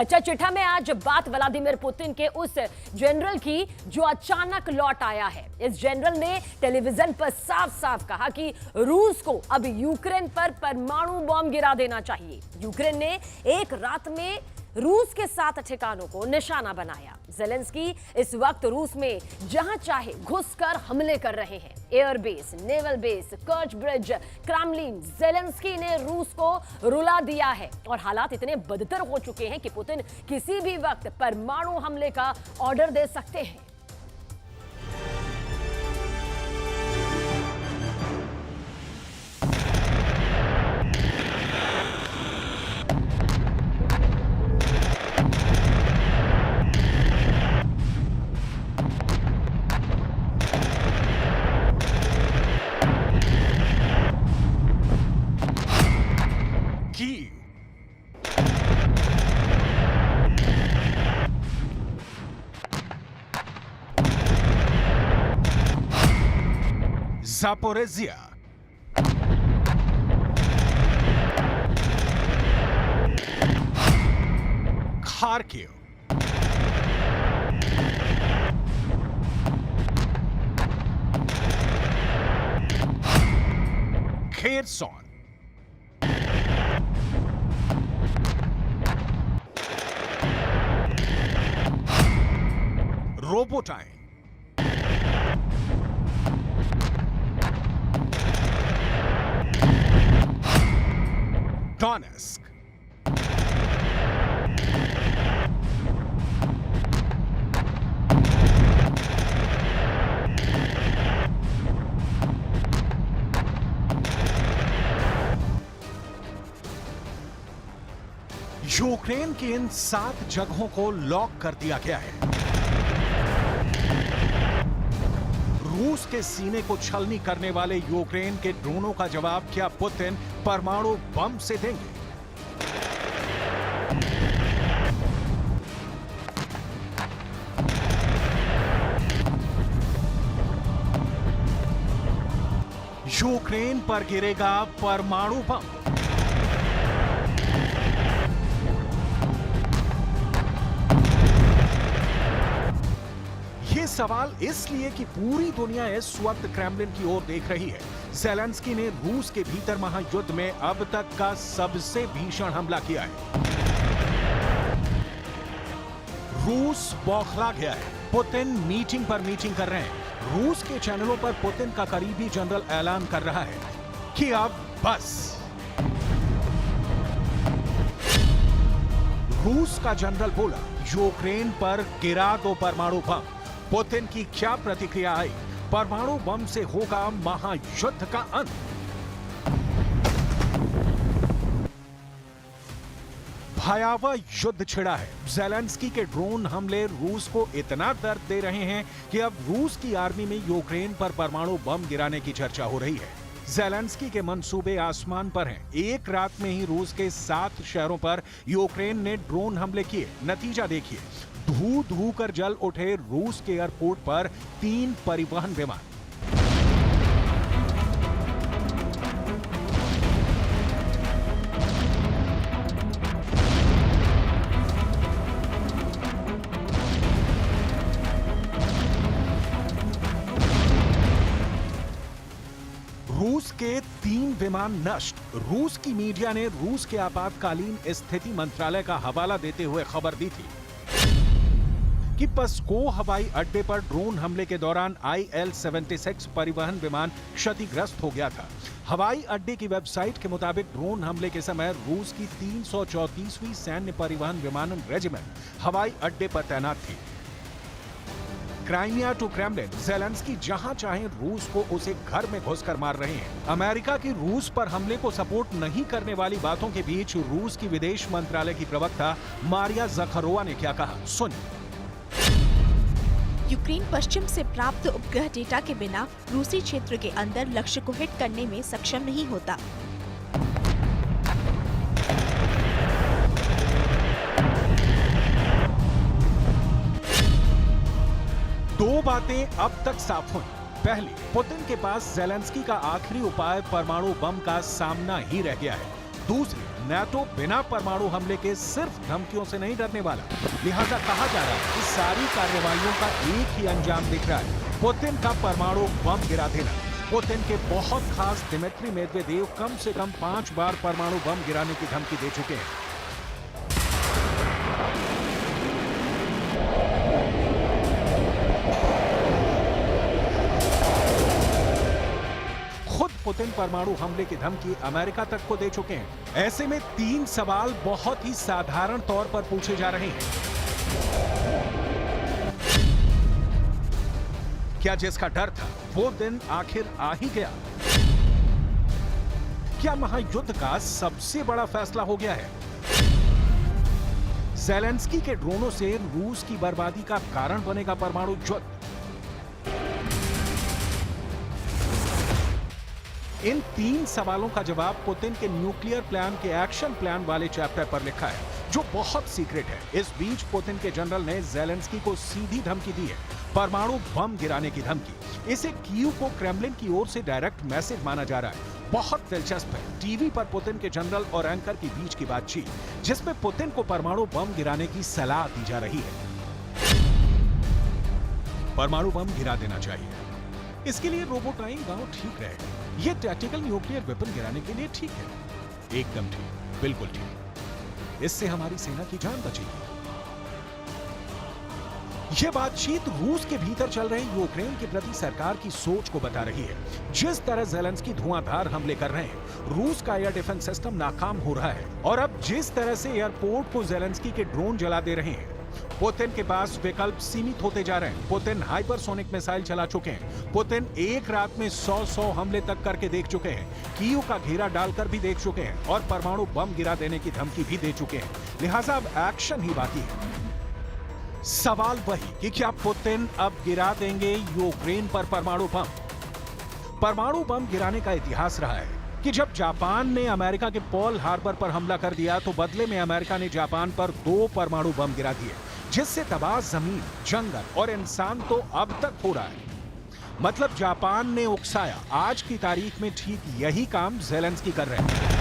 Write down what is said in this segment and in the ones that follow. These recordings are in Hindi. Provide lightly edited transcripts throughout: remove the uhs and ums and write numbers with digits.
अच्छा, चिट्ठा में आज बात व्लादिमीर पुतिन के उस जनरल की जो अचानक लौट आया है। इस जनरल ने टेलीविजन पर साफ साफ कहा कि रूस को अब यूक्रेन पर परमाणु बम गिरा देना चाहिए। यूक्रेन ने एक रात में रूस के 7 ठिकानों को निशाना बनाया। ज़ेलेंस्की इस वक्त रूस में जहां चाहे घुसकर हमले कर रहे हैं। Airbase, naval base, कर्च bridge, Kremlin, Zelensky ने रूस को रुला दिया है और हालात इतने बदतर हो चुके हैं कि पुतिन किसी भी वक्त परमाणु हमले का ऑर्डर दे सकते हैं। Zaporizhia, Kharkiv, Kherson, Robotyne, Donetsk, Ukraine की इन 7 जगहों को लॉक कर दिया गया है। रूस के सीने को छलनी करने वाले यूक्रेन के ड्रोनों का जवाब क्या पुतिन परमाणु बम से देंगे? यूक्रेन पर गिरेगा परमाणु बम। ये सवाल इसलिए कि पूरी दुनिया इस वक्त क्रेमलिन की ओर देख रही है। ज़ेलेंस्की ने रूस के भीतर महायुद्ध में अब तक का सबसे भीषण हमला किया है। रूस बौखला गया है। पुतिन मीटिंग पर मीटिंग कर रहे हैं। रूस के चैनलों पर पुतिन का करीबी जनरल ऐलान कर रहा है कि अब बस। रूस का जनरल बोला, यूक्रेन पर गिरा दो परमाणु बम। पुतिन की क्या प्रतिक्रिया आई? परमाणु बम से होगा महायुद्ध का अंत। भयावह युद्ध छिड़ा है। ज़ेलेंस्की के ड्रोन हमले रूस को इतना दर्द दे रहे हैं कि अब रूस की आर्मी में यूक्रेन पर परमाणु बम गिराने की चर्चा हो रही है। ज़ेलेंस्की के मंसूबे आसमान पर हैं। एक रात में ही रूस के 7 शहरों पर यूक्रेन ने ड्रोन हमले किए। नतीजा देखिए, धू धू कर जल उठे रूस के एयरपोर्ट पर 3 परिवहन विमान। रूस के 3 विमान नष्ट। रूस की मीडिया ने रूस के आपातकालीन स्थिति मंत्रालय का हवाला देते हुए खबर दी थी कि पस्को हवाई अड्डे पर ड्रोन हमले के दौरान IL-76 परिवहन विमान क्षतिग्रस्त हो गया था। हवाई अड्डे की वेबसाइट के मुताबिक ड्रोन हमले के समय रूस की 334वीं सैन्य परिवहन विमानन रेजिमेंट हवाई अड्डे पर तैनात थी। क्राइमिया टू क्रेमलिन, ज़ेलेंस्की जहां चाहे रूस को उसे घर में घुसकर मार रहे हैं। अमेरिका की रूस पर हमले को सपोर्ट नहीं करने वाली बातों के बीच रूस की विदेश मंत्रालय की प्रवक्ता मारिया ज़खारोवा ने क्या कहा, सुनिए। यूक्रेन पश्चिम से प्राप्त उपग्रह डेटा के बिना रूसी क्षेत्र के अंदर लक्ष्य को हिट करने में सक्षम नहीं होता। दो बातें अब तक साफ हुई। पहली, पुतिन के पास ज़ेलेंस्की का आखिरी उपाय परमाणु बम का सामना ही रह गया है। दूसरी, नाटो बिना परमाणु हमले के सिर्फ धमकियों से नहीं डरने वाला। लिहाजा कहा जा रहा है कि सारी कार्रवाइयों का एक ही अंजाम दिख रहा है, पुतिन का परमाणु बम गिरा देना। पुतिन के बहुत खास दिमित्री मेदवेदेव कम से कम 5 बार परमाणु बम गिराने की धमकी दे चुके हैं। खुद पुतिन परमाणु हमले की धमकी अमेरिका तक को दे चुके हैं। ऐसे में 3 सवाल बहुत ही साधारण तौर पर पूछे जा रहे हैं। क्या जिसका डर था वो दिन आखिर आ ही गया? क्या महायुद्ध का सबसे बड़ा फैसला हो गया है? ज़ेलेंस्की के ड्रोनों से रूस की बर्बादी का कारण बनेगा परमाणु युद्ध? इन 3 सवालों का जवाब पुतिन के न्यूक्लियर प्लान के एक्शन प्लान वाले चैप्टर पर लिखा है, जो बहुत सीक्रेट है। इस बीच पुतिन के जनरल ने ज़ेलेंस्की को सीधी धमकी दी है, परमाणु बम गिराने की धमकी। इसे कीव को क्रेमलिन की ओर से डायरेक्ट मैसेज माना जा रहा है। बहुत दिलचस्प है, टीवी पर पुतिन के जनरल और एंकर के बीच की बातचीत, जिसमें पुतिन को परमाणु बम गिराने की सलाह दी जा रही है। परमाणु बम गिरा देना चाहिए, इसके लिए रोबोटाइन गांव ठीक रहेगा। ये टैक्टिकल न्यूक्लियर वेपन गिराने के लिए ठीक है, एकदम ठीक, बिल्कुल ठीक। इससे हमारी सेना की जान बचेगी। यह बातचीत रूस के भीतर चल रहे यूक्रेन के प्रति सरकार की सोच को बता रही है। जिस तरह ज़ेलेंस्की धुआंधार हमले कर रहे हैं, रूस का एयर डिफेंस सिस्टम नाकाम हो रहा है, और अब जिस तरह से एयरपोर्ट को ज़ेलेंस्की के ड्रोन जला दे रहे हैं, पुतिन के पास विकल्प सीमित होते जा रहे हैं। पुतिन हाइपरसोनिक मिसाइल चला चुके हैं। पुतिन एक रात में 100 हमले तक करके देख चुके हैं। कीव का घेरा डालकर भी देख चुके हैं और परमाणु बम गिरा देने की धमकी भी दे चुके हैं। लिहाजा अब एक्शन ही बाकी है। सवाल वही कि क्या पुतिन अब गिरा देंगे यूक्रेन पर परमाणु बम? परमाणु बम गिराने का इतिहास रहा है कि जब जापान ने अमेरिका के पर्ल हार्बर पर हमला कर दिया, तो बदले में अमेरिका ने जापान पर 2 परमाणु बम गिरा दिए, जिससे तबाह जमीन, जंगल और इंसान तो अब तक हो रहा है। मतलब जापान ने उकसाया। आज की तारीख में ठीक यही काम ज़ेलेंस्की कर रहे हैं।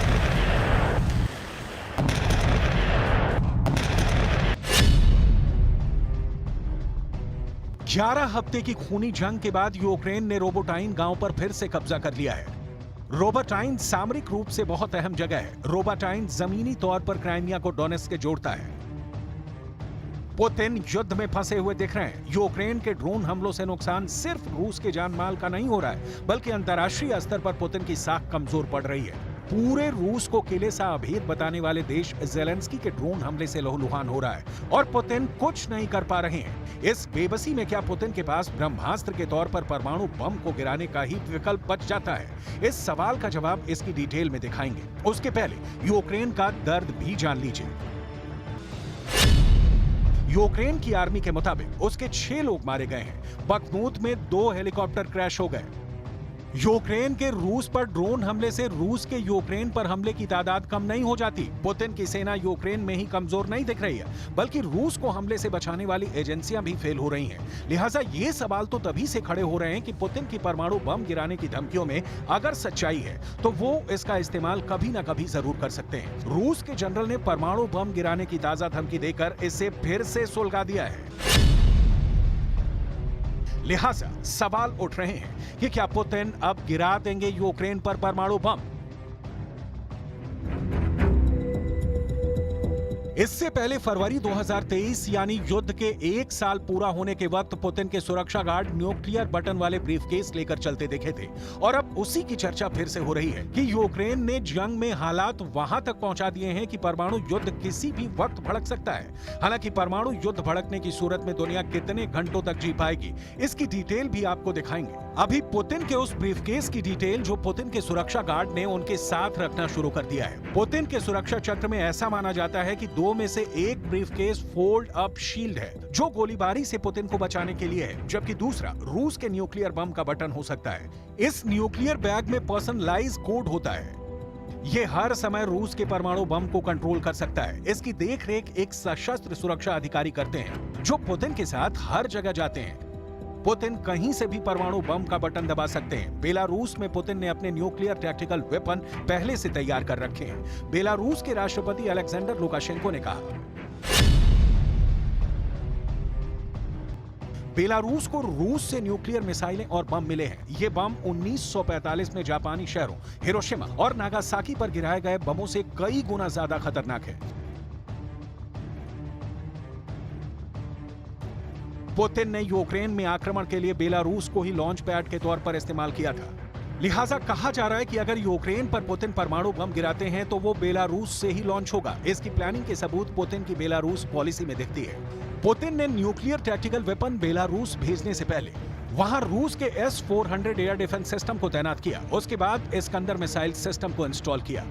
ग्यारह हफ्ते की खूनी जंग के बाद यूक्रेन ने रोबोटाइन गांव पर फिर से कब्जा कर लिया है। रोबोटाइन सामरिक रूप से बहुत अहम जगह है। रोबोटाइन जमीनी तौर पर क्राइमिया को डोनेट्स्क से जोड़ता है। पुतिन युद्ध में फंसे हुए दिख रहे हैं। यूक्रेन के ड्रोन हमलों से नुकसान सिर्फ रूस के जान माल का नहीं हो रहा है, बल्कि अंतर्राष्ट्रीय स्तर पर पुतिन की साख कमजोर पड़ रही है। पूरे रूस को किले सा अभेद बताने वाले देश ज़ेलेंस्की के ड्रोन हमले से लहूलुहान हो रहा है, और पुतिन कुछ नहीं कर पा रहे हैं। इस बेबसी में क्या पुतिन के पास ब्रह्मास्त्र के तौर पर परमाणु बम को गिराने का ही विकल्प बच जाता है? इस सवाल का जवाब इसकी डिटेल में दिखाएंगे। उसके पहले यूक्रेन का दर्द भी जान लीजिए। यूक्रेन की आर्मी के मुताबिक उसके 6 लोग मारे गए हैं। बखमूत में 2 हेलीकॉप्टर क्रैश हो गए। यूक्रेन के रूस पर ड्रोन हमले से रूस के यूक्रेन पर हमले की तादाद कम नहीं हो जाती। पुतिन की सेना यूक्रेन में ही कमजोर नहीं दिख रही है, बल्कि रूस को हमले से बचाने वाली एजेंसियां भी फेल हो रही हैं। लिहाजा ये सवाल तो तभी से खड़े हो रहे हैं कि पुतिन की परमाणु बम गिराने की धमकियों में अगर सच्चाई है, तो वो इसका इस्तेमाल कभी ना कभी जरूर कर सकते हैं। रूस के जनरल ने परमाणु बम गिराने की ताजा धमकी देकर इसे फिर से सुलगा दिया है। लिहाजा सवाल उठ रहे हैं कि क्या पुतिन अब गिरा देंगे यूक्रेन पर परमाणु बम? इससे पहले फरवरी 2023 यानी युद्ध के 1 साल पूरा होने के वक्त पुतिन के सुरक्षा गार्ड न्यूक्लियर बटन वाले ब्रीफकेस लेकर चलते दिखे थे, और अब उसी की चर्चा फिर से हो रही है कि यूक्रेन ने जंग में हालात वहां तक पहुंचा दिए हैं कि परमाणु युद्ध किसी भी वक्त भड़क सकता है। हालांकि परमाणु युद्ध भड़कने की सूरत में दुनिया कितने घंटों तक जी पाएगी, इसकी डिटेल भी आपको दिखाएंगे। अभी पुतिन के उस ब्रीफकेस की डिटेल जो पुतिन के सुरक्षा गार्ड ने उनके साथ रखना शुरू कर दिया है। पुतिन के सुरक्षा चक्र में ऐसा माना जाता है कि 2 में से एक ब्रीफकेस फोल्ड अप शील्ड है, जो गोलीबारी से पुतिन को बचाने के लिए है, जबकि दूसरा रूस के न्यूक्लियर बम का बटन हो सकता है। इस न्यूक्लियर बैग में पर्सनलाइज कोड होता है। ये हर समय रूस के परमाणु बम को कंट्रोल कर सकता है। इसकी देखरेख एक सशस्त्र सुरक्षा अधिकारी करते हैं, जो पुतिन के साथ हर जगह जाते हैं। पुतिन कहीं से भी परमाणु बम का बटन दबा सकते हैं। बेलारूस में पुतिन ने अपने न्यूक्लियर टैक्टिकल वेपन पहले से तैयार कर रखे हैं। बेलारूस के राष्ट्रपति अलेक्जेंडर लुकाशेंको ने कहा, बेलारूस को रूस से न्यूक्लियर मिसाइलें और बम मिले हैं। ये बम 1945 में जापानी शहरों हिरोशिमा और नागासाकी पर गिराए गए बमों से कई गुना ज्यादा खतरनाक है। पुतिन ने यूक्रेन में आक्रमण के लिए बेलारूस को ही लॉन्च पैड के तौर पर इस्तेमाल किया था। लिहाजा कहा जा रहा है कि अगर यूक्रेन पर पुतिन परमाणु बम गिराते हैं तो वो बेलारूस से ही लॉन्च होगा। इसकी प्लानिंग के सबूत पुतिन की बेलारूस पॉलिसी में दिखती है। पुतिन ने न्यूक्लियर टैक्टिकल वेपन बेलारूस भेजने से पहले वहां रूस के S-400 एयर डिफेंस सिस्टम को तैनात किया। उसके बाद इस्कंदर मिसाइल सिस्टम को इंस्टॉल किया।